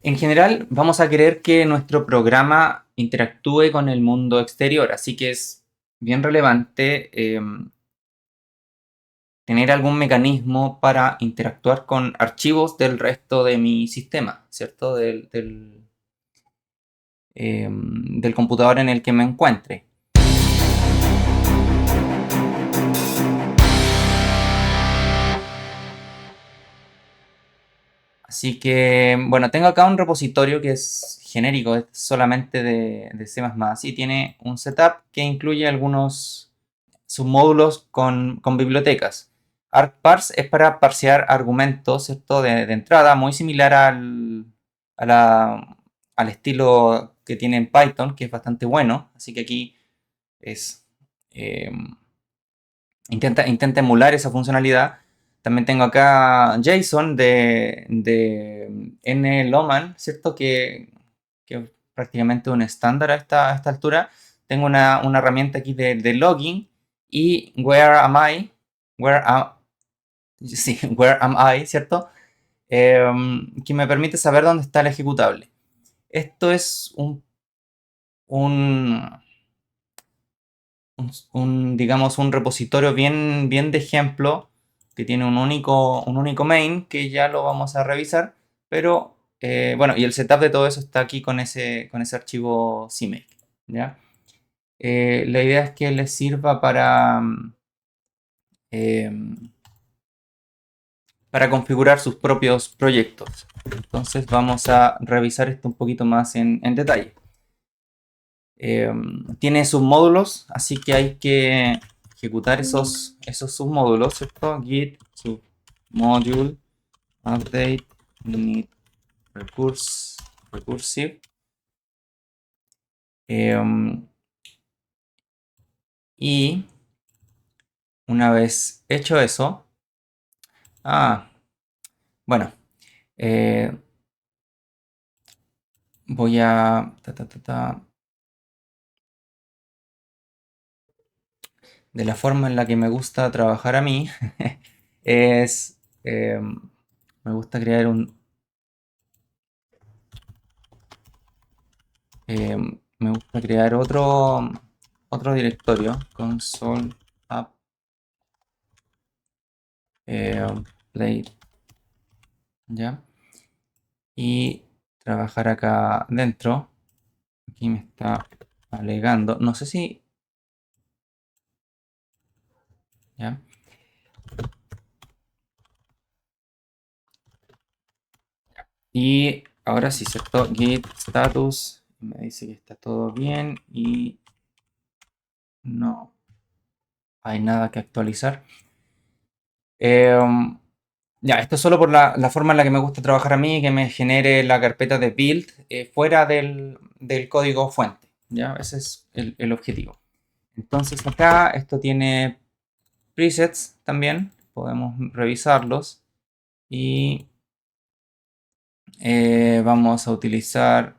En general, vamos a querer que nuestro programa interactúe con el mundo exterior, así que es bien relevante tener algún mecanismo para interactuar con archivos del resto de mi sistema, ¿cierto? Del computador en el que me encuentre. Así que, bueno, tengo acá un repositorio que es genérico, es solamente de C++ y tiene un setup que incluye algunos submódulos con bibliotecas. ArcParse es para parsear argumentos, ¿cierto? De entrada, muy similar a al estilo que tiene en Python, que es bastante bueno. Así que aquí es, eh, intenta emular esa funcionalidad. También tengo acá JSON de NLoman, ¿cierto? Que es prácticamente un estándar a esta altura. Tengo una herramienta aquí de logging y where am, sí, where am I, ¿cierto? Que me permite saber dónde está el ejecutable. Esto es un, digamos, un repositorio bien de ejemplo que tiene un único main que ya lo vamos a revisar, pero bueno, y el setup de todo eso está aquí con ese archivo CMake, ¿ya? La idea es que les sirva eh, para configurar sus propios proyectos. Entonces vamos a revisar esto un poquito más en detalle. Tiene submódulos, así que hay que ejecutar esos submódulos, ¿cierto? Git submodule update init recursive. Y una vez hecho eso, bueno, eh, voy a de la forma en la que me gusta trabajar a mí es me gusta crear me gusta crear otro directorio, console app play, ¿ya? Y trabajar acá dentro. Aquí me está alegando, no sé si, ¿ya? Y ahora sí, ¿cierto? Git status, me dice que está todo bien y no hay nada que actualizar. Ya, esto es solo por la forma en la que me gusta trabajar a mí, que me genere la carpeta de build fuera del código fuente. ¿Ya? Ese es el objetivo. Entonces acá esto tiene presets también, podemos revisarlos y vamos a utilizar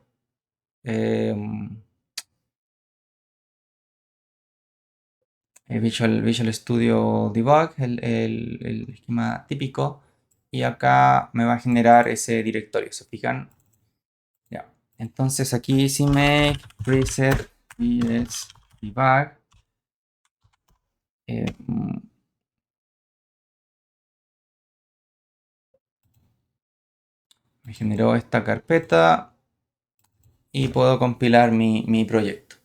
eh, Visual Studio Debug, el esquema típico, y acá me va a generar ese directorio, ¿se fijan? Ya. Entonces aquí si me preset vs debug, eh, mm, me generó esta carpeta y puedo compilar mi proyecto.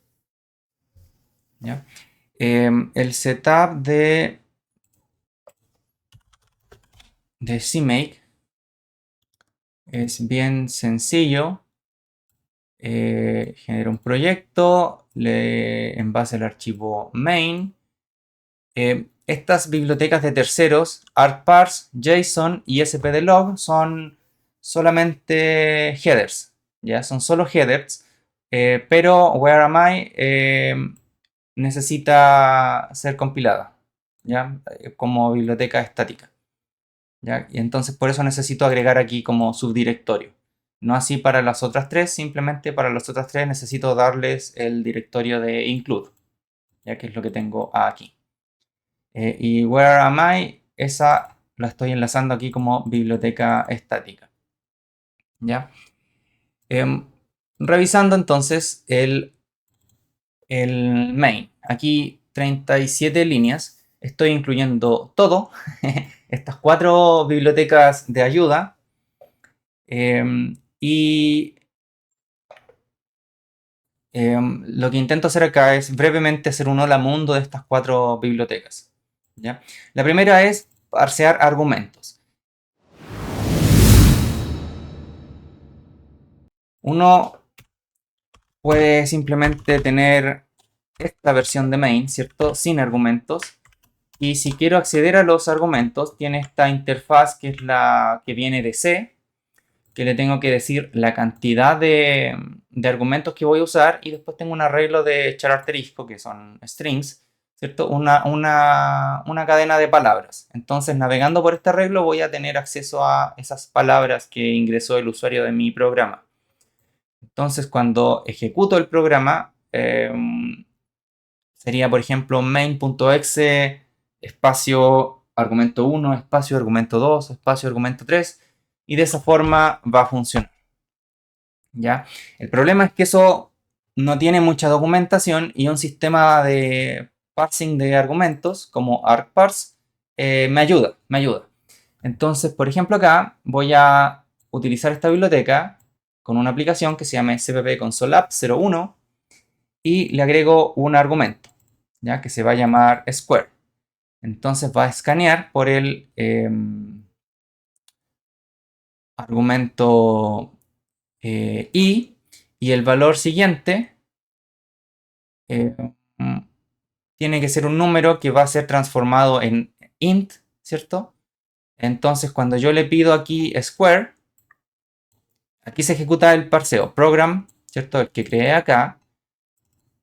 ¿Ya? El setup de CMake es bien sencillo. Genero un proyecto en base al archivo main. Estas bibliotecas de terceros, artparse, JSON y spdlog son solamente headers, ya son solo headers, pero where am I necesita ser compilada, ya como biblioteca estática, ya y entonces por eso necesito agregar aquí como subdirectorio. No así para las otras tres, simplemente para las otras tres necesito darles el directorio de include, ya que es lo que tengo aquí. Y Where Am I, esa la estoy enlazando aquí como biblioteca estática. ¿Ya? Em, Revisando entonces el main. Aquí 37 líneas. Estoy incluyendo todo. Estas 4 bibliotecas de ayuda. Y lo que intento hacer acá es brevemente hacer un hola mundo de estas 4 bibliotecas. ¿Ya? La primera es parsear argumentos. Uno puede simplemente tener esta versión de main, ¿cierto? Sin argumentos. Y si quiero acceder a los argumentos, tiene esta interfaz que es la que viene de C, que le tengo que decir la cantidad de argumentos que voy a usar y después tengo un arreglo de characterisco, que son strings, ¿cierto? Una cadena de palabras. Entonces, navegando por este arreglo voy a tener acceso a esas palabras que ingresó el usuario de mi programa. Entonces, cuando ejecuto el programa, sería, por ejemplo, main.exe espacio argumento 1, espacio argumento 2, espacio argumento 3, y de esa forma va a funcionar. ¿Ya? El problema es que eso no tiene mucha documentación y un sistema de parsing de argumentos como argparse me ayuda. Entonces, por ejemplo, acá voy a utilizar esta biblioteca con una aplicación que se llama cpp console app 01 y le agrego un argumento, ¿ya? Que se va a llamar square. Entonces va a escanear por el argumento i y el valor siguiente eh, tiene que ser un número que va a ser transformado en int, ¿cierto? Entonces cuando yo le pido aquí square, aquí se ejecuta el parseo program, ¿cierto? El que creé acá.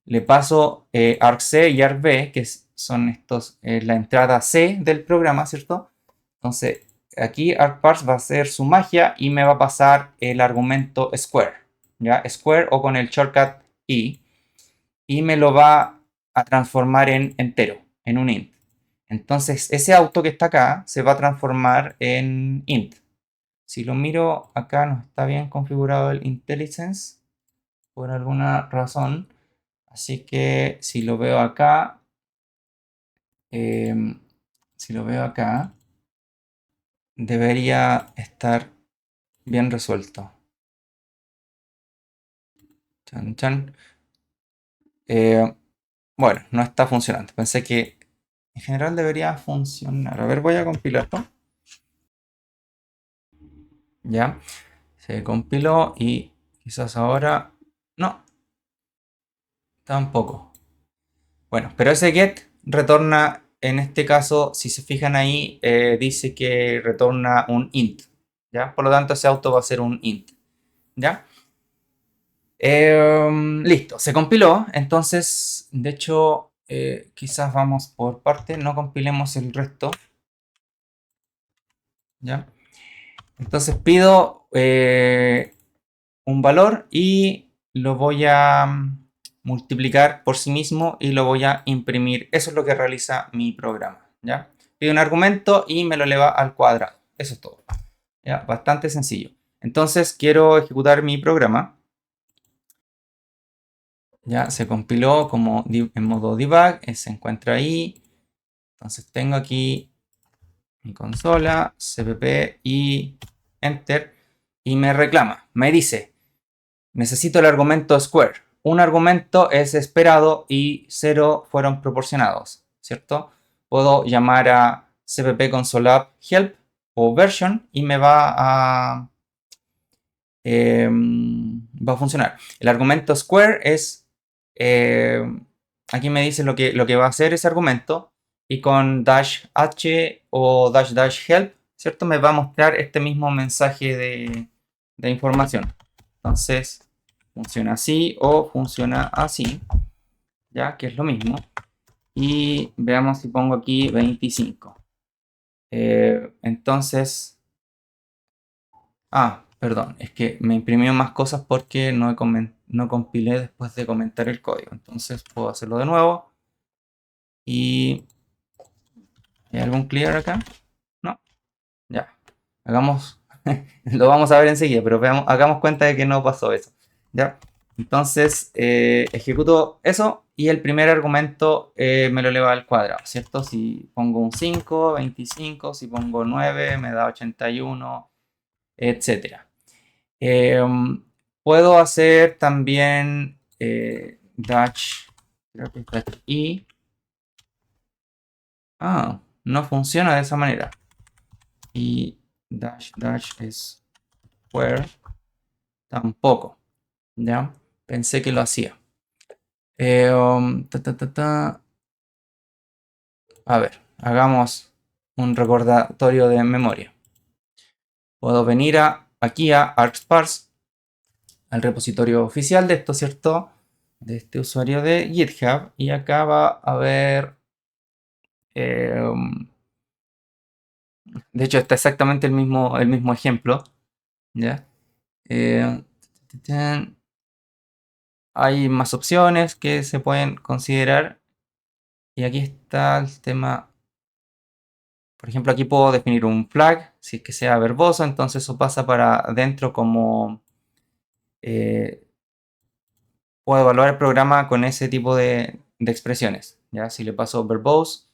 Le paso argc y argv, que son estos, la entrada C del programa, ¿cierto? Entonces, aquí argparse va a hacer su magia y me va a pasar el argumento square, ¿ya? Square o con el shortcut i, y me lo va a transformar en entero, en un int. Entonces, ese auto que está acá se va a transformar en int. Si lo miro acá, no está bien configurado el IntelliSense por alguna razón. Así que si lo veo acá, em, si lo veo acá, debería estar bien resuelto. Chan, chan. Bueno, no está funcionando. Pensé que en general debería funcionar. A ver, voy a compilarlo. Ya, se compiló y quizás ahora no, tampoco. Bueno, pero ese get retorna, en este caso, si se fijan ahí, dice que retorna un int. ¿Ya? Por lo tanto, ese auto va a ser un int. ¿Ya? Listo, se compiló. Entonces, de hecho, quizás vamos por parte, no compilemos el resto. ¿Ya? Entonces pido un valor y lo voy a multiplicar por sí mismo y lo voy a imprimir. Eso es lo que realiza mi programa. ¿Ya? Pido un argumento y me lo eleva al cuadrado. Eso es todo. ¿Ya? Bastante sencillo. Entonces quiero ejecutar mi programa. Ya se compiló como en modo debug, se encuentra ahí. Entonces tengo aquí mi consola, cpp y enter y me reclama, me dice, necesito el argumento square. Un argumento es esperado y 0 fueron proporcionados, ¿cierto? Puedo llamar a cpp console app help o version y me va a funcionar. El argumento square es, aquí me dice lo que va a hacer ese argumento y con dash h o dash dash help, ¿cierto? Me va a mostrar este mismo mensaje de información. Entonces, funciona así o funciona así, ya que es lo mismo. Y veamos si pongo aquí 25. Entonces, perdón, es que me imprimió más cosas porque no compilé después de comentar el código. Entonces puedo hacerlo de nuevo. Y ¿hay algún clear acá? No. Ya. Hagamos Lo vamos a ver enseguida, pero hagamos cuenta de que no pasó eso. ¿Ya? Entonces, ejecuto eso y el primer argumento me lo eleva al cuadrado, ¿cierto? Si pongo un 5, 25, si pongo 9, me da 81, etcétera. Puedo hacer también dash, creo que es dash i. Ah, no funciona de esa manera. Y dash dash es where tampoco. ¿Ya? Pensé que lo hacía. A ver, hagamos un recordatorio de memoria. Puedo venir aquí a argsparse, al repositorio oficial de esto, ¿cierto? De este usuario de GitHub. Y acá va a haber... de hecho, está exactamente el mismo ejemplo. ¿Ya? Eh, hay más opciones que se pueden considerar. Y aquí está el tema. Por ejemplo, aquí puedo definir un flag, si es que sea verboso, entonces eso pasa para adentro como... puedo evaluar el programa con ese tipo de expresiones. ¿Ya? Si le paso verbose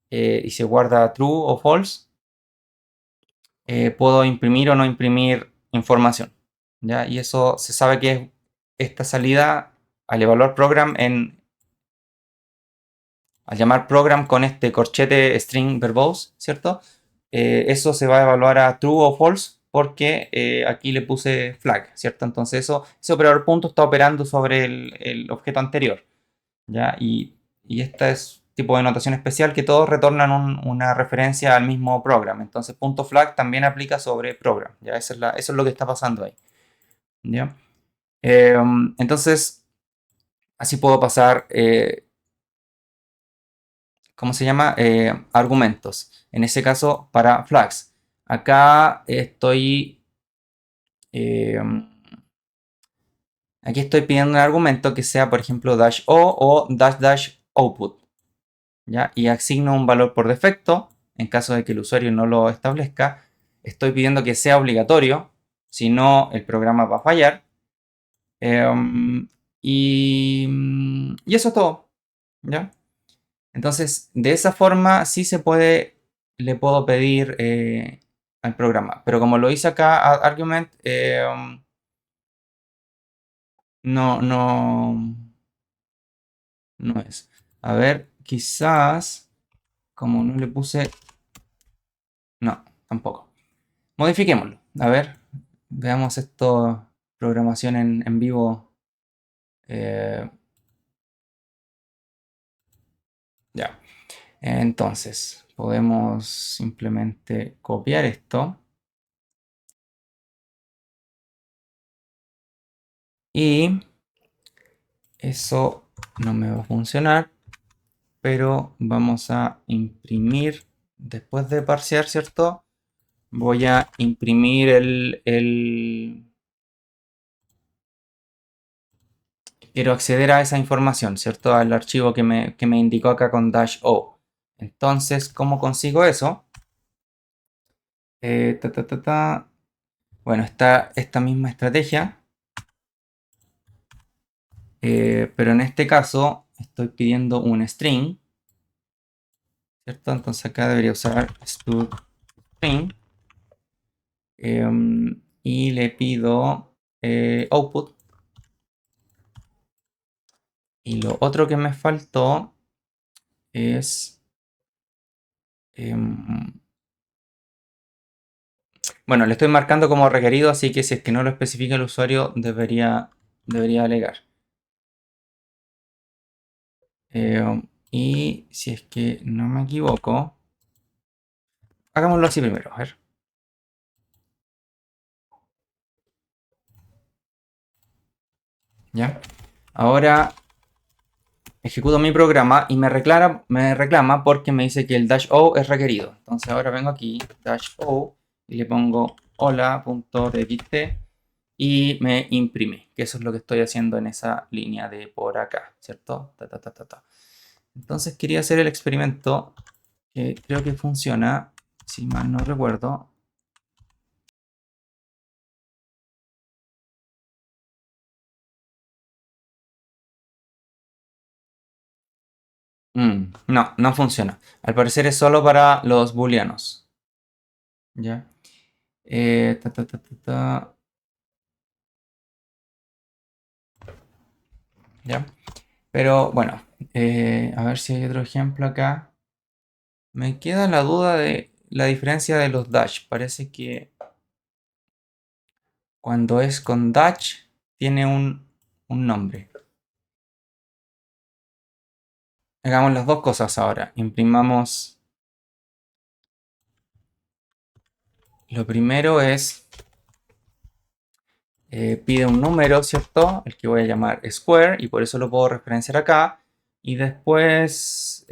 y se guarda true o false, puedo imprimir o no imprimir información. ¿Ya? Y eso se sabe que es esta salida al evaluar program al llamar program con este corchete string verbose, ¿cierto? Eso se va a evaluar a true o false porque aquí le puse flag, ¿cierto? Entonces ese operador punto está operando sobre el objeto anterior, ¿ya? Y esta es tipo de notación especial que todos retornan una referencia al mismo program. Entonces punto flag también aplica sobre program, ¿ya? Eso es lo que está pasando ahí, ¿ya? Entonces, así puedo pasar ¿cómo se llama? Argumentos. En ese caso, para flags. Acá eh, aquí estoy pidiendo un argumento que sea, por ejemplo, dash o dash dash output. ¿Ya? Y asigno un valor por defecto. En caso de que el usuario no lo establezca, estoy pidiendo que sea obligatorio. Si no, el programa va a fallar. Y eso es todo. ¿Ya? Entonces, de esa forma sí le puedo pedir al programa. Pero como lo hice acá, argument, no, no es. A ver, quizás, como no le puse, no, tampoco. Modifiquémoslo. A ver, veamos esto, programación en vivo. eh, ya. Entonces, podemos simplemente copiar esto. Y eso no me va a funcionar, pero vamos a imprimir, después de parsear, ¿cierto? Voy a imprimir quiero acceder a esa información, ¿cierto? Al archivo que me indicó acá con dash o. Entonces, ¿cómo consigo eso? Ta, ta, ta, ta. Bueno, está esta misma estrategia, pero en este caso estoy pidiendo un string, ¿cierto? Entonces acá debería usar string y le pido output. Y lo otro que me faltó es... bueno, le estoy marcando como requerido, así que si es que no lo especifica el usuario, debería alegar. Y si es que no me equivoco, hagámoslo así primero, a ver. ¿Ya? Ahora ejecuto mi programa y me reclama porque me dice que el dash o es requerido. Entonces ahora vengo aquí, dash o, y le pongo hola.txt y me imprime, que eso es lo que estoy haciendo en esa línea de por acá, ¿cierto? Ta, ta, ta, ta, ta. Entonces quería hacer el experimento que creo que funciona, si mal no recuerdo. No, no funciona. Al parecer es solo para los booleanos. ¿Ya? Eh, ta, ta, ta, ta, ta. ¿Ya? Pero bueno, a ver si hay otro ejemplo acá. Me queda la duda de la diferencia de los dash. Parece que cuando es con dash tiene un nombre. Hagamos las dos cosas ahora. Imprimamos. Lo primero es, pide un número, ¿cierto? El que voy a llamar square y por eso lo puedo referenciar acá. Y después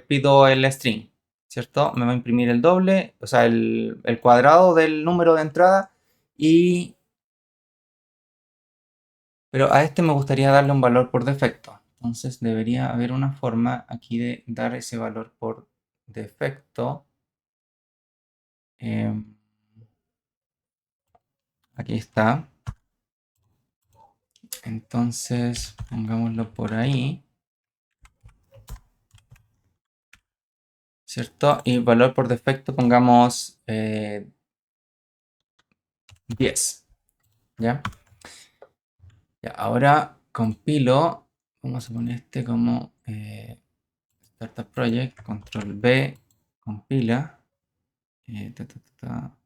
pido el string, ¿cierto? Me va a imprimir el doble, o sea, el cuadrado del número de entrada. Pero a este me gustaría darle un valor por defecto. Entonces debería haber una forma aquí de dar ese valor por defecto. Em, Aquí está. Entonces pongámoslo por ahí. ¿Cierto? Y valor por defecto pongamos 10. ¿Ya? Ya, ahora compilo. Vamos a poner este como Startup Project. Control B. Compila. Ta, ta, ta, ta.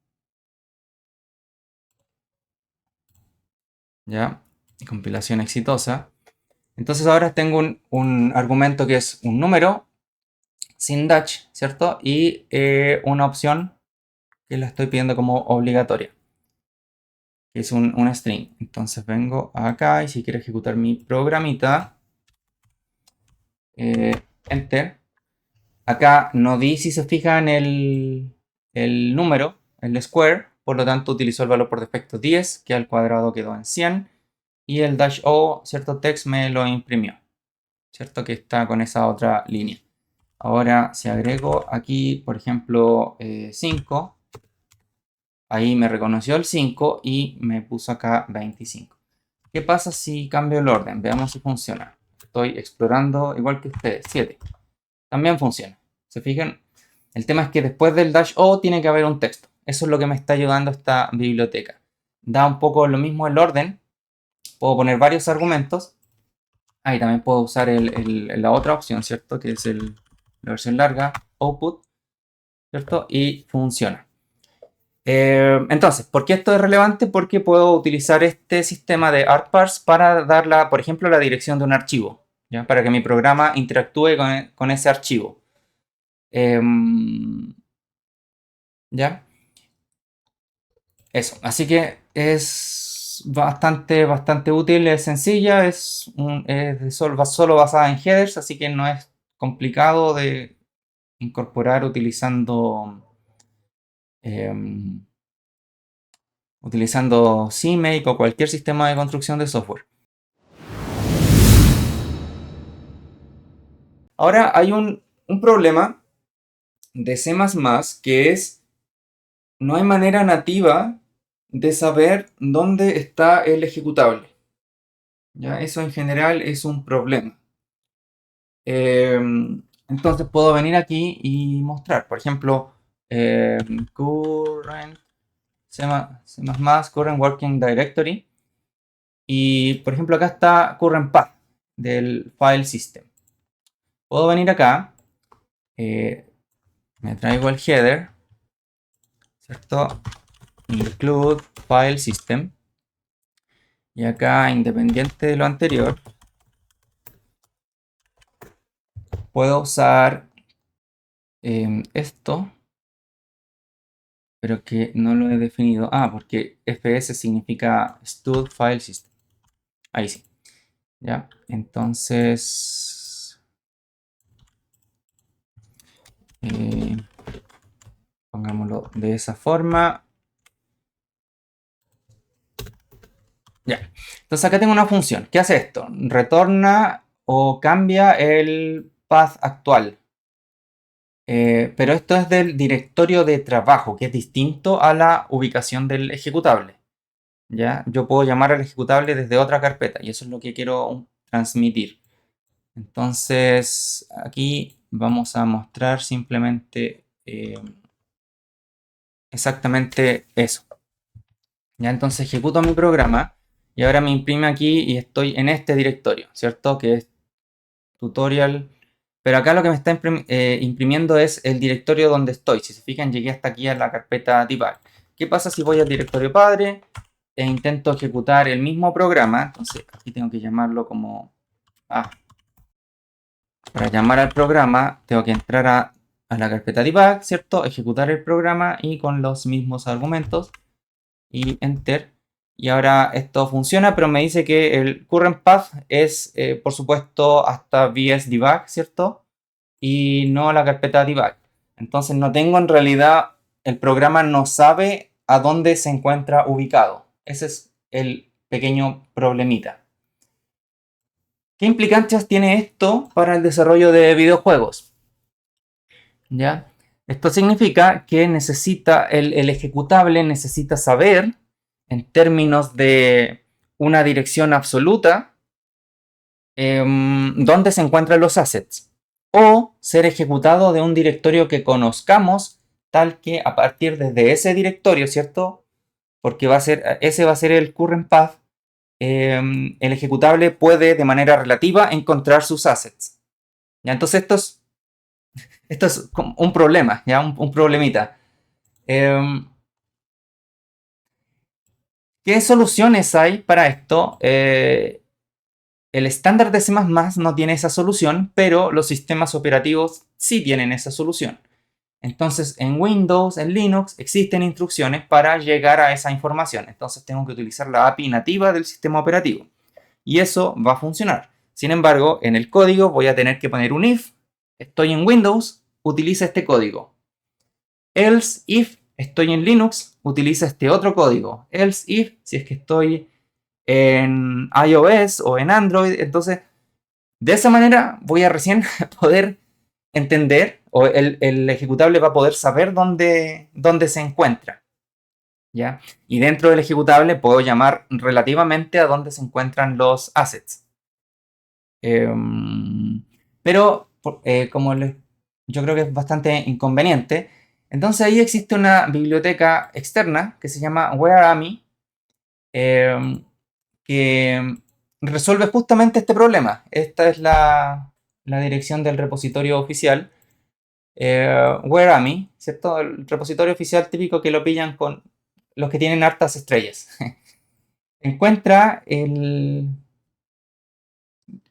¿Ya? Compilación exitosa. Entonces ahora tengo un argumento que es un número sin Dutch, ¿cierto? Y una opción que la estoy pidiendo como obligatoria, que es un string. Entonces vengo acá y si quiero ejecutar mi programita, enter. Acá no di, si se fijan, el número, el square, por lo tanto utilizó el valor por defecto 10, que al cuadrado quedó en 100, y el dash o, ¿cierto? Text me lo imprimió, ¿cierto? Que está con esa otra línea. Ahora, si agrego aquí, por ejemplo, 5, ahí me reconoció el 5 y me puso acá 25. ¿Qué pasa si cambio el orden? Veamos si funciona. Estoy explorando igual que ustedes, 7. También funciona. ¿Se fijan? El tema es que después del dash o tiene que haber un texto. Eso es lo que me está ayudando esta biblioteca. Da un poco lo mismo el orden. Puedo poner varios argumentos. Ahí también puedo usar la otra opción, ¿cierto? Que es la versión larga, output, ¿cierto? Y funciona. Entonces, ¿por qué esto es relevante? Porque puedo utilizar este sistema de artparse para dar, por ejemplo, la dirección de un archivo, ¿ya? Para que mi programa interactúe con ese archivo. ¿Ya? Eso. Así que es bastante útil, es sencilla, solo basada en headers, así que no es complicado de incorporar utilizando CMake o cualquier sistema de construcción de software. Ahora hay un problema de C++ que es no hay manera nativa de saber dónde está el ejecutable. ¿Ya? Eso en general es un problema. Entonces puedo venir aquí y mostrar, por ejemplo, current C++, current working directory. Y por ejemplo acá está current path del file system. Puedo venir acá, me traigo el header, ¿cierto? Include file system. Y acá, independiente de lo anterior, puedo usar esto, pero que no lo he definido. Porque fs significa stud file system. Ahí sí. ¿Ya? Entonces, pongámoslo de esa forma. Ya. Entonces acá tengo una función. ¿Qué hace esto? Retorna o cambia el path actual. Pero esto es del directorio de trabajo, que es distinto a la ubicación del ejecutable. ¿Ya? Yo puedo llamar al ejecutable desde otra carpeta y eso es lo que quiero transmitir. Entonces, aquí vamos a mostrar simplemente exactamente eso. Ya, entonces ejecuto mi programa y ahora me imprime aquí y estoy en este directorio, ¿cierto? Que es tutorial. Pero acá lo que me está imprimiendo es el directorio donde estoy. Si se fijan, llegué hasta aquí a la carpeta debug. ¿Qué pasa si voy al directorio padre e intento ejecutar el mismo programa? Entonces aquí tengo que llamarlo como... para llamar al programa tengo que entrar a la carpeta debug, ¿cierto? Ejecutar el programa y con los mismos argumentos y enter. Y ahora esto funciona, pero me dice que el current path es, por supuesto, hasta VS Debug, ¿cierto? Y no la carpeta debug. Entonces no tengo en realidad, el programa no sabe a dónde se encuentra ubicado. Ese es el pequeño problemita. ¿Qué implicancias tiene esto para el desarrollo de videojuegos? ¿Ya? Esto significa que necesita, el ejecutable necesita saber, en términos de una dirección absoluta, dónde se encuentran los assets. O ser ejecutado de un directorio que conozcamos, tal que a partir de ese directorio, ¿cierto? Porque ese va a ser el current path. El ejecutable puede de manera relativa encontrar sus assets. ¿Ya? Entonces esto es un problema, ¿ya? Un problemita. ¿Qué soluciones hay para esto? El estándar de C++ no tiene esa solución, pero los sistemas operativos sí tienen esa solución. Entonces, en Windows, en Linux, existen instrucciones para llegar a esa información. Entonces, tengo que utilizar la API nativa del sistema operativo. Y eso va a funcionar. Sin embargo, en el código voy a tener que poner un if. Estoy en Windows, utiliza este código. Else if estoy en Linux, utiliza este otro código. Else if, si es que estoy en iOS o en Android. Entonces, de esa manera voy a recién poder entender, o el ejecutable va a poder saber dónde se encuentra. ¿Ya? Y dentro del ejecutable puedo llamar relativamente a dónde se encuentran los assets. Pero, como yo creo que es bastante inconveniente, entonces ahí existe una biblioteca externa que se llama WhereAmi, que resuelve justamente este problema. Esta es la dirección del repositorio oficial. WhereAmi, ¿cierto? El repositorio oficial típico que lo pillan con los que tienen hartas estrellas. Encuentra el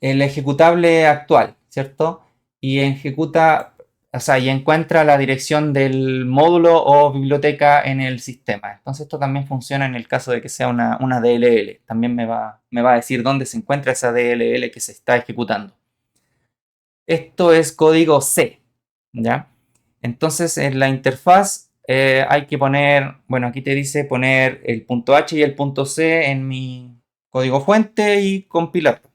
ejecutable actual, ¿cierto? Y ejecuta, o sea, y encuentra la dirección del módulo o biblioteca en el sistema. Entonces esto también funciona en el caso de que sea una DLL. También me va a decir dónde se encuentra esa DLL que se está ejecutando. Esto es código C, ¿ya? Entonces en la interfaz hay que poner, bueno, aquí te dice poner el punto H y el punto C en mi código fuente y compilarlo,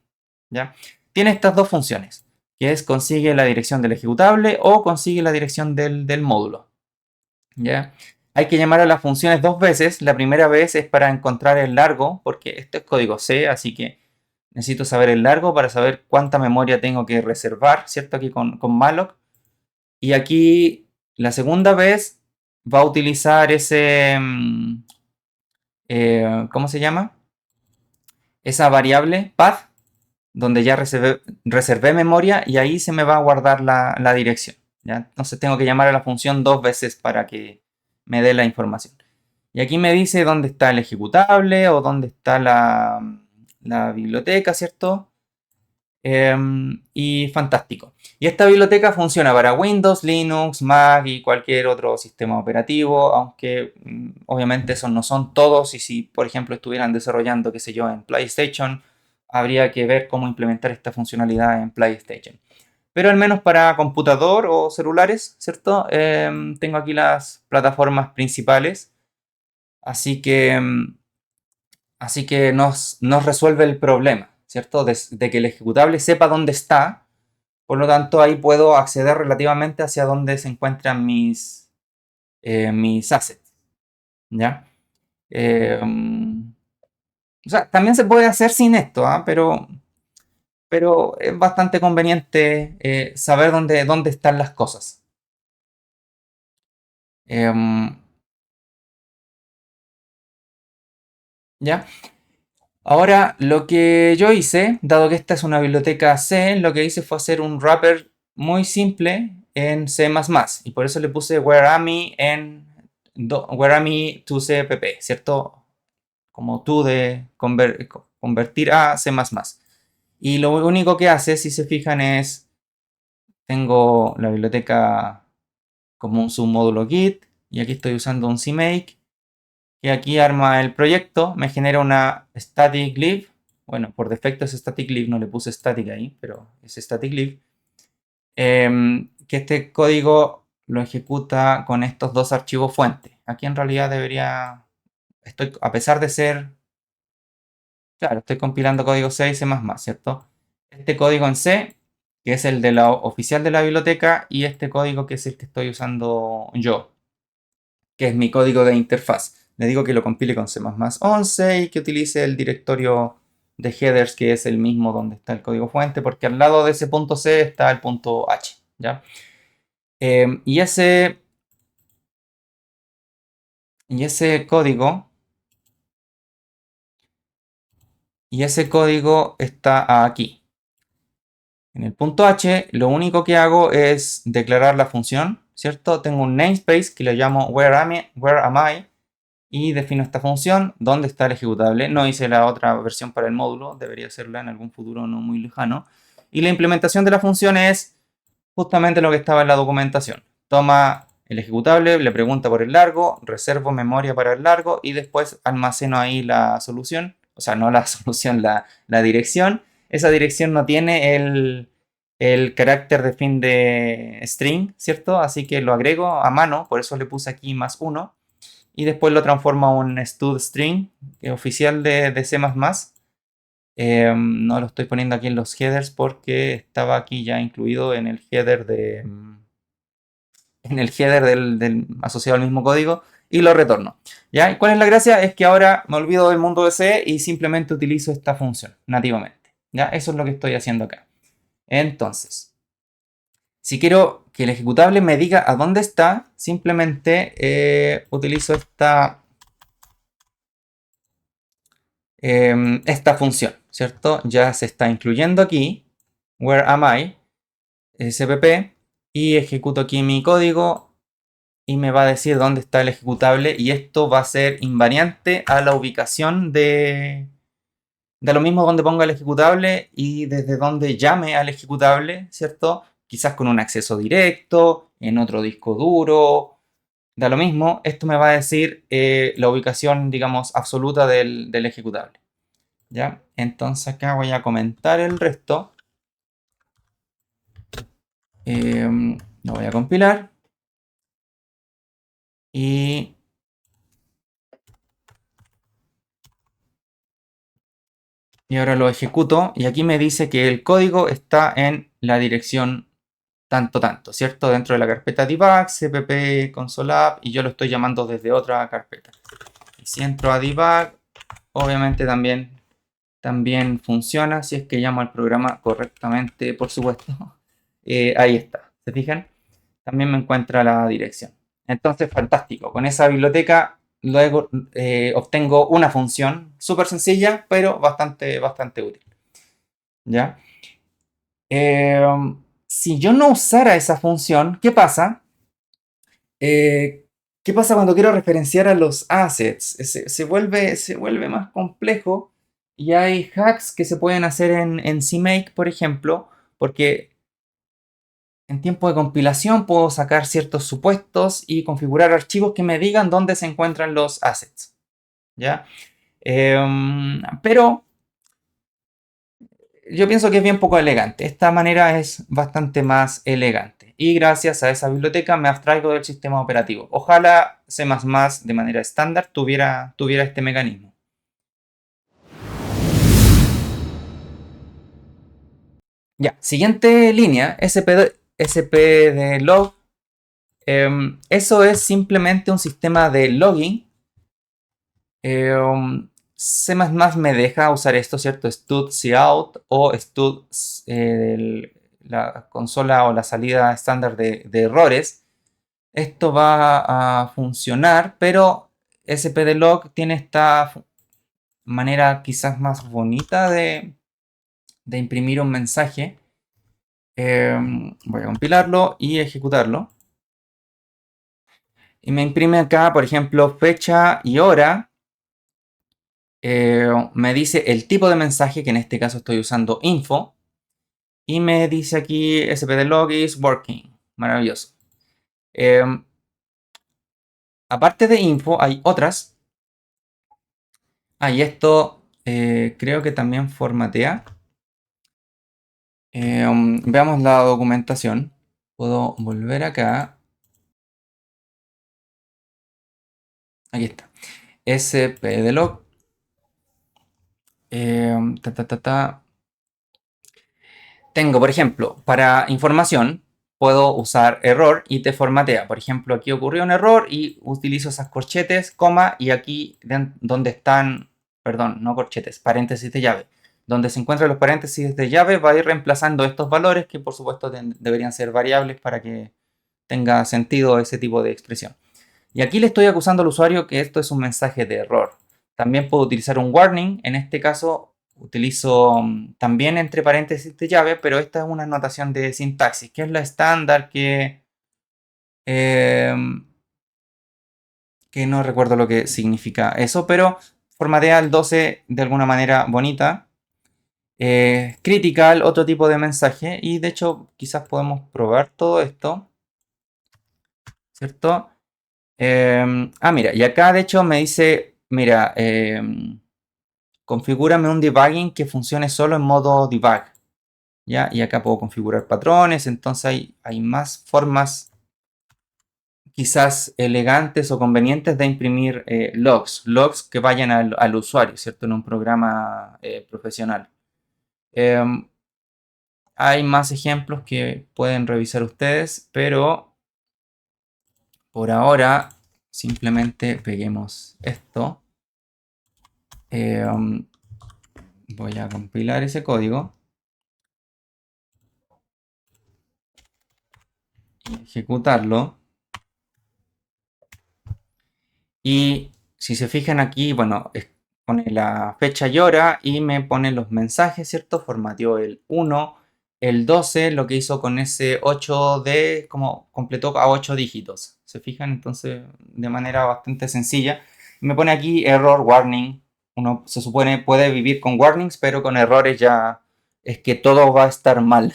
¿ya? Tiene estas dos funciones, que es consigue la dirección del ejecutable o consigue la dirección del módulo, ¿ya? Hay que llamar a las funciones dos veces. La primera vez es para encontrar el largo, porque esto es código C, así que necesito saber el largo para saber cuánta memoria tengo que reservar, ¿cierto? Aquí con malloc. Y aquí la segunda vez va a utilizar ese, ¿cómo se llama? Esa variable path, donde ya reservé memoria y ahí se me va a guardar la dirección, ¿ya? Entonces tengo que llamar a la función dos veces para que me dé la información. Y aquí me dice dónde está el ejecutable o dónde está la biblioteca, ¿cierto? Y fantástico. Y esta biblioteca funciona para Windows, Linux, Mac y cualquier otro sistema operativo, aunque obviamente esos no son todos. Y si, por ejemplo, estuvieran desarrollando, qué sé yo, en PlayStation, habría que ver cómo implementar esta funcionalidad en PlayStation. Pero al menos para computador o celulares, ¿cierto? Tengo aquí las plataformas principales. Así que, nos resuelve el problema, ¿cierto? De que el ejecutable sepa dónde está. Por lo tanto, ahí puedo acceder relativamente hacia dónde se encuentran mis assets, ¿ya? O sea, también se puede hacer sin esto, ¿ah? pero es bastante conveniente saber dónde están las cosas. ¿Ya? Ahora, lo que yo hice, dado que esta es una biblioteca C, lo que hice fue hacer un wrapper muy simple en C++, y por eso le puse where am I where am I to CPP, ¿cierto? Como to de convertir a C++. Y lo único que hace, si se fijan, es tengo la biblioteca como un submódulo Git, y aquí estoy usando un CMake, y aquí arma el proyecto, me genera una static lib. Bueno, por defecto es static lib, no le puse static ahí, pero es static lib. Que este código lo ejecuta con estos dos archivos fuente. Aquí en realidad debería, a pesar de ser, claro, estoy compilando código C y C++, ¿cierto? Este código en C, que es el de la oficial de la biblioteca, y este código que es el que estoy usando yo, que es mi código de interfaz. Le digo que lo compile con C++11 y que utilice el directorio de headers, que es el mismo donde está el código fuente, porque al lado de ese punto C está el punto H, ¿ya? Y ese código está aquí. En el punto H, lo único que hago es declarar la función, ¿cierto? Tengo un namespace que le llamo where am I, y defino esta función, donde está el ejecutable. No hice la otra versión para el módulo, debería hacerla en algún futuro no muy lejano. Y la implementación de la función es justamente lo que estaba en la documentación. Toma el ejecutable, le pregunta por el largo, reservo memoria para el largo y después almaceno ahí la solución. O sea, no la solución, la dirección. Esa dirección no tiene el carácter de fin de string, ¿cierto? Así que lo agrego a mano, por eso le puse aquí +1. Y después lo transforma a un stud string oficial de C++. No lo estoy poniendo aquí en los headers porque estaba aquí ya incluido en el header del asociado al mismo código, y lo retorno. ¿Ya? ¿Y cuál es la gracia? Es que ahora me olvido del mundo de C y simplemente utilizo esta función nativamente. ¿Ya? Eso es lo que estoy haciendo acá. Entonces, si quiero que el ejecutable me diga a dónde está, simplemente utilizo esta función, ¿cierto? Ya se está incluyendo aquí, where am I, cpp, y ejecuto aquí mi código y me va a decir dónde está el ejecutable, y esto va a ser invariante a la ubicación de lo mismo donde ponga el ejecutable y desde donde llame al ejecutable, ¿cierto? Quizás con un acceso directo, en otro disco duro, da lo mismo. Esto me va a decir la ubicación, digamos, absoluta del ejecutable. ¿Ya? Entonces acá voy a comentar el resto. Lo voy a compilar. Y ahora lo ejecuto. Y aquí me dice que el código está en la dirección tanto, ¿cierto? Dentro de la carpeta debug, cpp console app, y yo lo estoy llamando desde otra carpeta. Y si entro a debug, obviamente también funciona si es que llamo al programa correctamente, por supuesto. Ahí está, ¿se fijan? También me encuentra la dirección. Entonces, fantástico. Con esa biblioteca luego obtengo una función súper sencilla, pero bastante útil. ¿Ya? Si yo no usara esa función, ¿qué pasa? ¿Qué pasa cuando quiero referenciar a los assets? Se vuelve más complejo, y hay hacks que se pueden hacer en CMake, por ejemplo, porque en tiempo de compilación puedo sacar ciertos supuestos y configurar archivos que me digan dónde se encuentran los assets. ¿Ya? Pero yo pienso que es bien poco elegante. Esta manera es bastante más elegante. Y gracias a esa biblioteca me abstraigo del sistema operativo. Ojalá C++ de manera estándar tuviera este mecanismo. Ya, siguiente línea, spdlog. Eso es simplemente un sistema de logging C++ me deja usar esto, ¿cierto? Std_cout o stud, la consola o la salida estándar de errores. Esto va a funcionar, pero spdlog tiene esta manera quizás más bonita de imprimir un mensaje. Voy a compilarlo y ejecutarlo. Y me imprime acá, por ejemplo, fecha y hora. Me dice el tipo de mensaje, que en este caso estoy usando info. Y me dice aquí spdlog is working. Maravilloso. Aparte de info, hay otras. Y esto creo que también formatea. Veamos la documentación. Puedo volver acá. Aquí está. spdlog. Ta, ta, ta, ta. Tengo, por ejemplo, para información, puedo usar error y te formatea. Por ejemplo, aquí ocurrió un error y utilizo esas corchetes, coma, y aquí donde están, perdón, no corchetes, paréntesis de llave. Donde se encuentran los paréntesis de llave va a ir reemplazando estos valores que por supuesto deberían ser variables para que tenga sentido ese tipo de expresión. Y aquí le estoy acusando al usuario que esto es un mensaje de error. También puedo utilizar un warning. En este caso utilizo también entre paréntesis de llave, pero esta es una notación de sintaxis, que es la estándar em, que no recuerdo lo que significa eso, pero formatea el 12 de alguna manera bonita. Critical, otro tipo de mensaje, y de hecho quizás podemos probar todo esto, ¿cierto? Mira, y acá de hecho me dice, mira, configúrame un debugging que funcione solo en modo debug, ¿ya? Y acá puedo configurar patrones, entonces hay más formas quizás elegantes o convenientes de imprimir logs que vayan al usuario, ¿cierto? En un programa profesional. Hay más ejemplos que pueden revisar ustedes, pero por ahora simplemente peguemos esto. Voy a compilar ese código y ejecutarlo. Y si se fijan aquí, bueno, pone la fecha y hora y me pone los mensajes, ¿cierto? Formateó el 1, el 12, lo que hizo con ese 8D, como completó a 8 dígitos. ¿Se fijan? Entonces, de manera bastante sencilla. Me pone aquí error warning. Uno se supone puede vivir con warnings, pero con errores ya es que todo va a estar mal.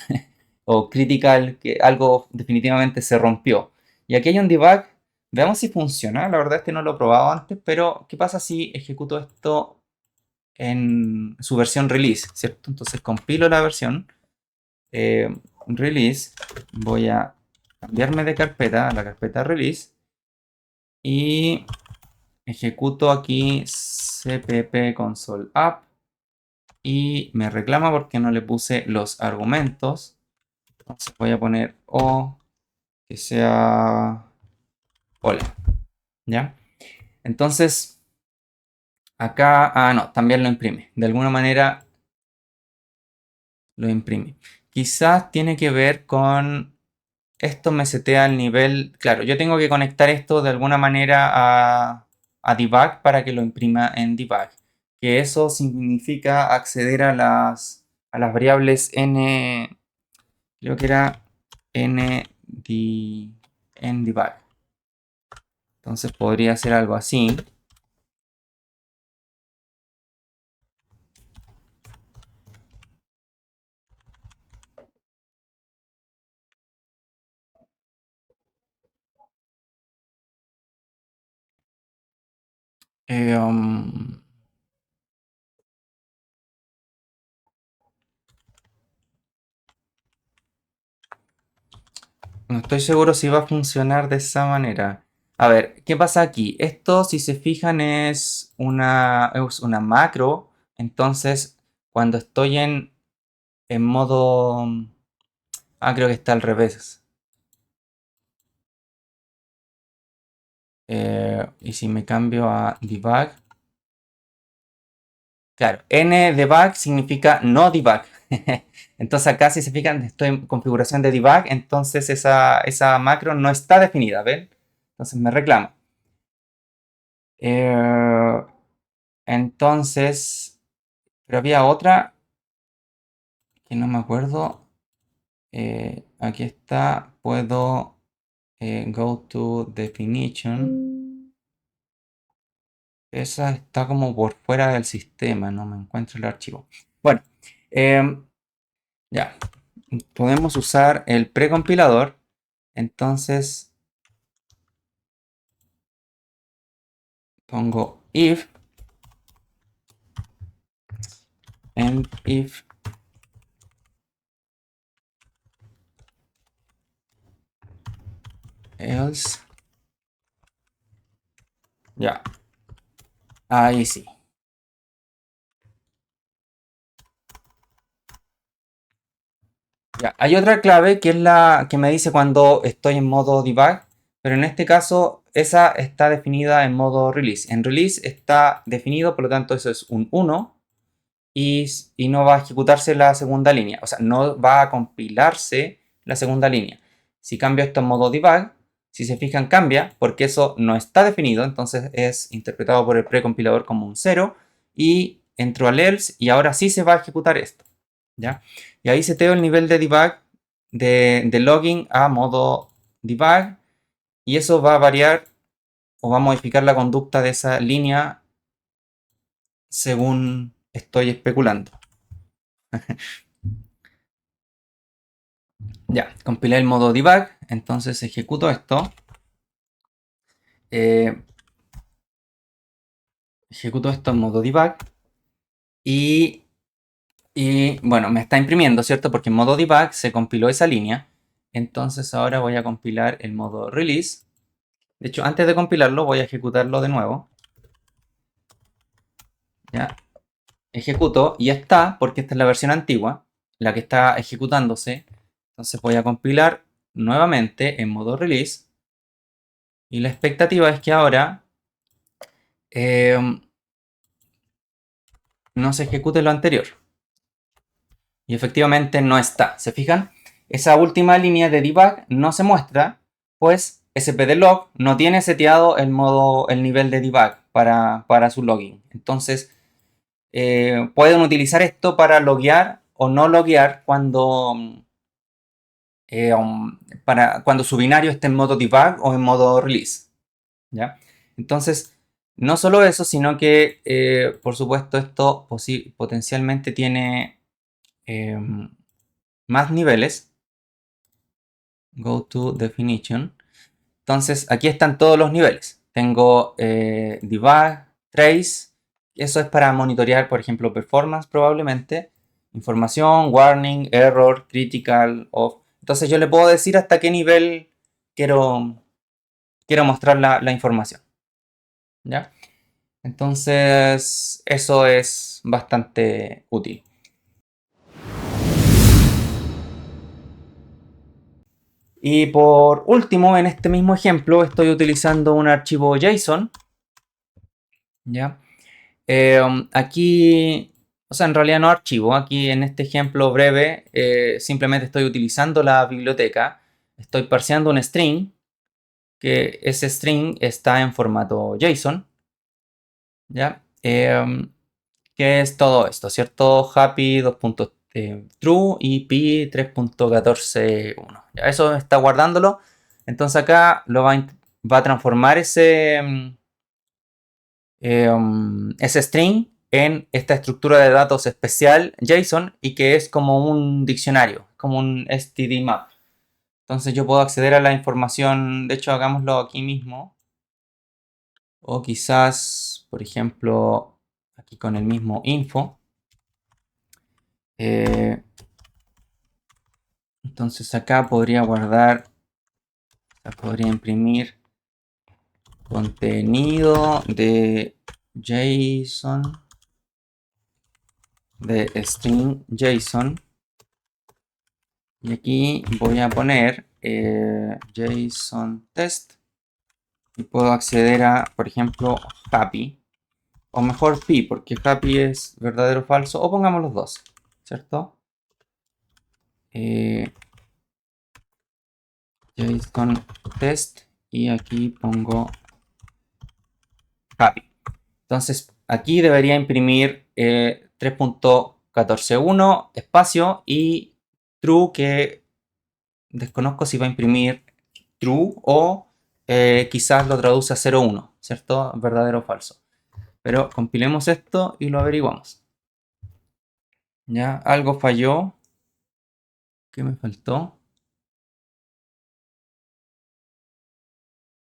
O critical, que algo definitivamente se rompió. Y aquí hay un debug. Veamos si funciona. La verdad es que no lo he probado antes, pero ¿qué pasa si ejecuto esto en su versión release? ¿Cierto? Entonces compilo la versión release. Voy a cambiarme de carpeta a la carpeta release y ejecuto aquí cpp console app y me reclama porque no le puse los argumentos. Entonces voy a poner o que sea hola, ¿ya? Entonces acá, no, también lo imprime. De alguna manera lo imprime. Quizás tiene que ver con esto me setea el nivel. Claro, yo tengo que conectar esto de alguna manera a debug para que lo imprima en debug. Que eso significa acceder a las variables n, creo que era en debug. Entonces podría ser algo así. Eh, um, No estoy seguro si va a funcionar de esa manera. A ver, ¿qué pasa aquí? Esto, si se fijan, es una macro. Entonces, cuando estoy en modo... creo que está al revés. Y si me cambio a debug, Claro, ndebug significa no debug. Entonces acá si se fijan estoy en configuración de debug, entonces esa macro no está definida, ¿ven? Entonces me reclama. Entonces, pero había otra que no me acuerdo. Aquí está, puedo go to definition. Esa está como por fuera del sistema, no me encuentro el archivo. Bueno, ya, podemos usar el precompilador. Entonces pongo if and if else. Ya, ahí sí. Ya, hay otra clave que es la que me dice cuando estoy en modo debug, pero en este caso esa está definida en modo release. En release está definido, por lo tanto eso es un 1 y no va a ejecutarse la segunda línea, o sea, no va a compilarse la segunda línea. Si cambio esto en modo debug, si se fijan cambia porque eso no está definido, entonces es interpretado por el precompilador como un 0 y entro al else y ahora sí se va a ejecutar esto. ¿Ya? Y ahí seteo el nivel de debug de login a modo debug y eso va a variar o va a modificar la conducta de esa línea según estoy especulando. Ya, compilé el modo debug, entonces ejecuto esto. Ejecuto esto en modo debug y bueno, me está imprimiendo, ¿cierto? Porque en modo debug se compiló esa línea. Entonces ahora voy a compilar el modo release. De hecho, antes de compilarlo voy a ejecutarlo de nuevo. Ya, ejecuto y ya está, porque esta es la versión antigua, la que está ejecutándose. Entonces voy a compilar nuevamente en modo release. Y la expectativa es que ahora no se ejecute lo anterior. Y efectivamente no está. ¿Se fijan? Esa última línea de debug no se muestra, pues spdlog no tiene seteado el nivel de debug para su login. Entonces pueden utilizar esto para loguear o no loguear cuando su binario esté en modo debug o en modo release. ¿Ya? Entonces, no solo eso, sino que por supuesto esto potencialmente tiene más niveles. Go to definition. Entonces, aquí están todos los niveles. Tengo debug, trace. Eso es para monitorear, por ejemplo, performance probablemente. Información, warning, error, critical, off. Entonces yo le puedo decir hasta qué nivel quiero mostrar la información. ¿Ya? Entonces, eso es bastante útil. Y por último, en este mismo ejemplo, estoy utilizando un archivo JSON. ¿Ya? Aquí, o sea, en realidad no archivo. Aquí en este ejemplo breve, simplemente estoy utilizando la biblioteca. Estoy parseando un string, que ese string está en formato JSON. ¿Ya? ¿Qué es todo esto? ¿Cierto? Happy 2.true y pi 3.14.1. Eso está guardándolo. Entonces acá va a transformar ese string en esta estructura de datos especial JSON y que es como un diccionario, como un std map. Entonces yo puedo acceder a la información, de hecho hagámoslo aquí mismo. O quizás, por ejemplo, aquí con el mismo info. Entonces acá podría guardar, podría imprimir contenido de JSON, de string JSON. Y aquí voy a poner JSON test. Y puedo acceder a, por ejemplo, happy. o mejor pi, porque happy es verdadero o falso, o pongamos los dos, ¿cierto? JSON test y aquí pongo happy. Entonces aquí debería imprimir 3.141 espacio y true, que desconozco si va a imprimir true o quizás lo traduce a 0,1, ¿cierto? Verdadero o falso. Pero compilemos esto y lo averiguamos. Ya, algo falló. ¿Qué me faltó?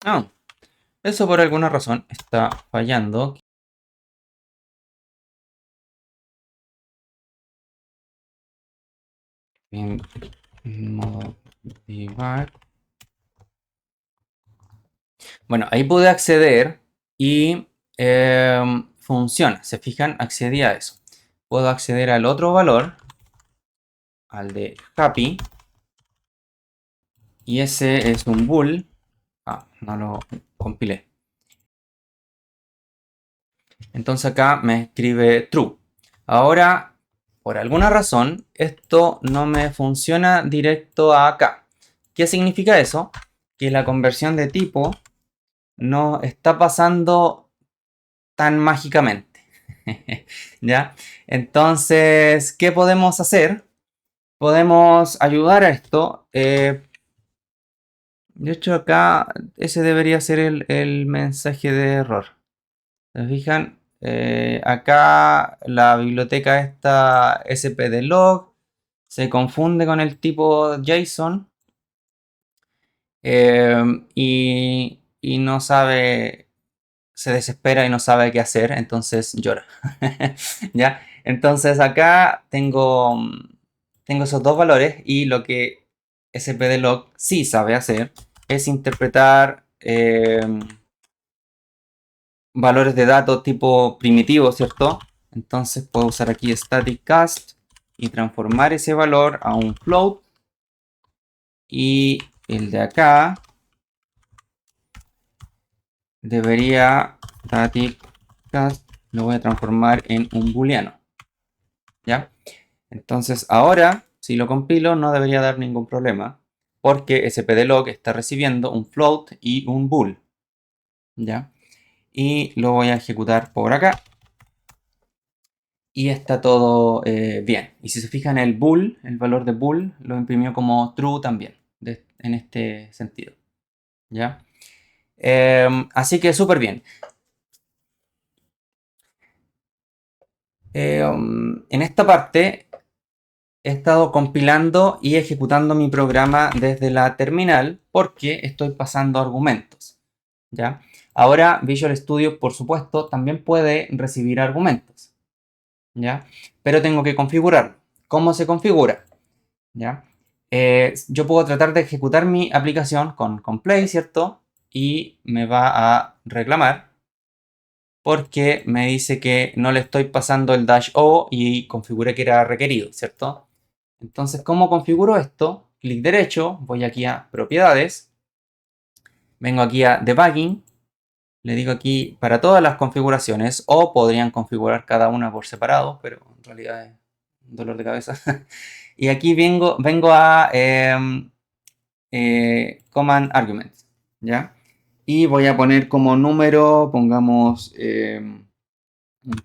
Ah, eso por alguna razón está fallando. En modo debug. Bueno, ahí pude acceder y funciona. ¿Se fijan? Accedí a eso. Puedo acceder al otro valor, al de happy. Y ese es un bool. Ah, no lo compilé. Entonces acá me escribe true. Ahora, por alguna razón, esto no me funciona directo a acá. ¿Qué significa eso? Que la conversión de tipo no está pasando tan mágicamente. ¿Ya? Entonces, ¿qué podemos hacer? Podemos ayudar a esto. De hecho, acá ese debería ser el mensaje de error. ¿Se fijan? Acá la biblioteca esta spdlog se confunde con el tipo JSON y no sabe, se desespera y no sabe qué hacer, entonces llora. ¿Ya? Entonces acá tengo esos dos valores y lo que spdlog sí sabe hacer es interpretar valores de datos tipo primitivo, ¿cierto? Entonces puedo usar aquí static cast y transformar ese valor a un float. Y el de acá debería static cast, lo voy a transformar en un booleano. ¿Ya? Entonces ahora, si lo compilo, no debería dar ningún problema, porque spdlog está recibiendo un float y un bool. ¿Ya? Y lo voy a ejecutar por acá. Y está todo bien. Y si se fijan, el bool, el valor de bool, lo imprimió como true también, en este sentido. ¿Ya? Así que súper bien. En esta parte he estado compilando y ejecutando mi programa desde la terminal porque estoy pasando argumentos. ¿Ya? Ahora Visual Studio, por supuesto, también puede recibir argumentos. ¿Ya? Pero tengo que configurarlo. ¿Cómo se configura? ¿Ya? Yo puedo tratar de ejecutar mi aplicación con play, ¿cierto? Y me va a reclamar porque me dice que no le estoy pasando el dash O y configuré que era requerido, ¿cierto? Entonces, ¿cómo configuro esto? Clic derecho, voy aquí a propiedades, vengo aquí a debugging, le digo aquí para todas las configuraciones, o podrían configurar cada una por separado, pero en realidad es un dolor de cabeza. Y aquí vengo a command argument, ¿ya? Y voy a poner como número, pongamos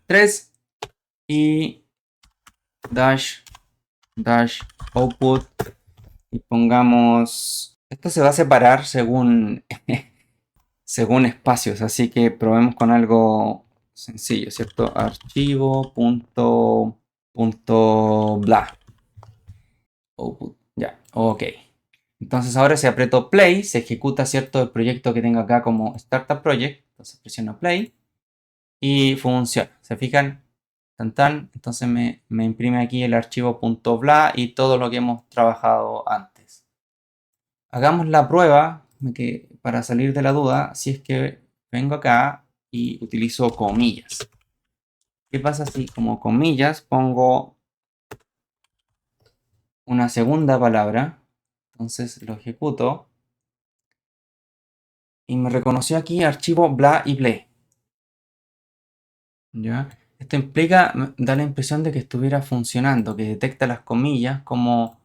3 y dash output y pongamos, esto se va a separar según, según espacios, así que probemos con algo sencillo, ¿cierto? Archivo punto bla. Output, ya, ok. Entonces ahora si aprieto play, se ejecuta, ¿cierto? El proyecto que tengo acá como startup project. Entonces presiono play y funciona. ¿Se fijan? Tan tan. Entonces me imprime aquí el archivo .bla y todo lo que hemos trabajado antes. Hagamos la prueba para salir de la duda, si es que vengo acá y utilizo comillas. ¿Qué pasa si como comillas pongo una segunda palabra? Entonces lo ejecuto y me reconoció aquí archivo bla y ble. ¿Ya? Esto implica, da la impresión de que estuviera funcionando, que detecta las comillas como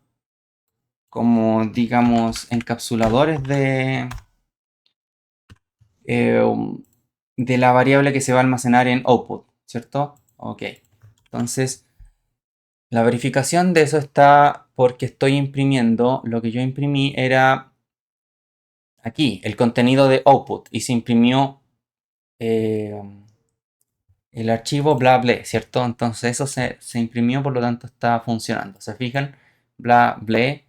digamos, encapsuladores eh, de la variable que se va a almacenar en output, ¿cierto? Ok. Entonces, la verificación de eso está porque estoy imprimiendo, lo que yo imprimí era aquí, el contenido de output, y se imprimió eh, el archivo bla bla, ¿cierto? Entonces eso se imprimió, por lo tanto está funcionando. ¿Se fijan? Bla bla.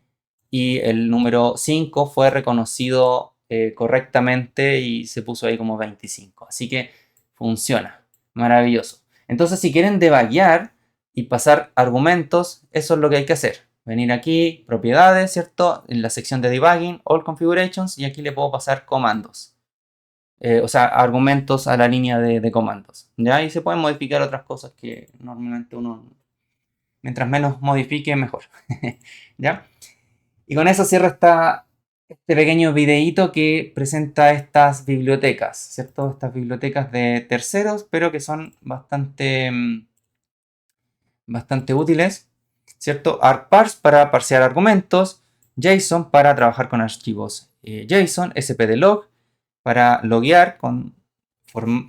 Y el número 5 fue reconocido correctamente y se puso ahí como 25. Así que funciona. Maravilloso. Entonces si quieren debuguear y pasar argumentos, eso es lo que hay que hacer. Venir aquí, propiedades, ¿cierto? En la sección de debugging, all configurations, y aquí le puedo pasar comandos. O sea, argumentos a la línea de comandos. ¿Ya? Y se pueden modificar otras cosas que normalmente uno, mientras menos modifique, mejor. ¿Ya? Y con eso cierro este pequeño videíto que presenta estas bibliotecas, ¿cierto? Estas bibliotecas de terceros, pero que son bastante útiles, ¿cierto? ArcParse para parsear argumentos, JSON para trabajar con archivos JSON, spdlog para loguear con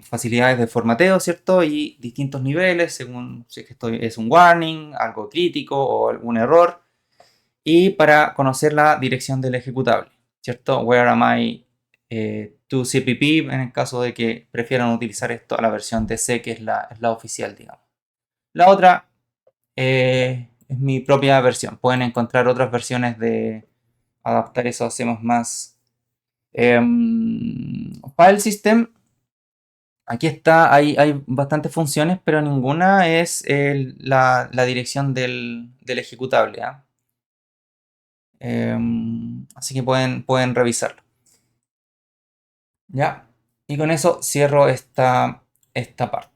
facilidades de formateo, ¿cierto? Y distintos niveles según si es que es un warning, algo crítico o algún error. Y para conocer la dirección del ejecutable, ¿cierto? Where am I to CPP en el caso de que prefieran utilizar esto a la versión de C, que es la oficial, digamos. La otra es mi propia versión. Pueden encontrar otras versiones de adaptar eso a C++. File System, aquí está, hay bastantes funciones, pero ninguna es la dirección del ejecutable. ¿Ah? Así que pueden revisarlo. ¿Ya? Y con eso cierro esta parte.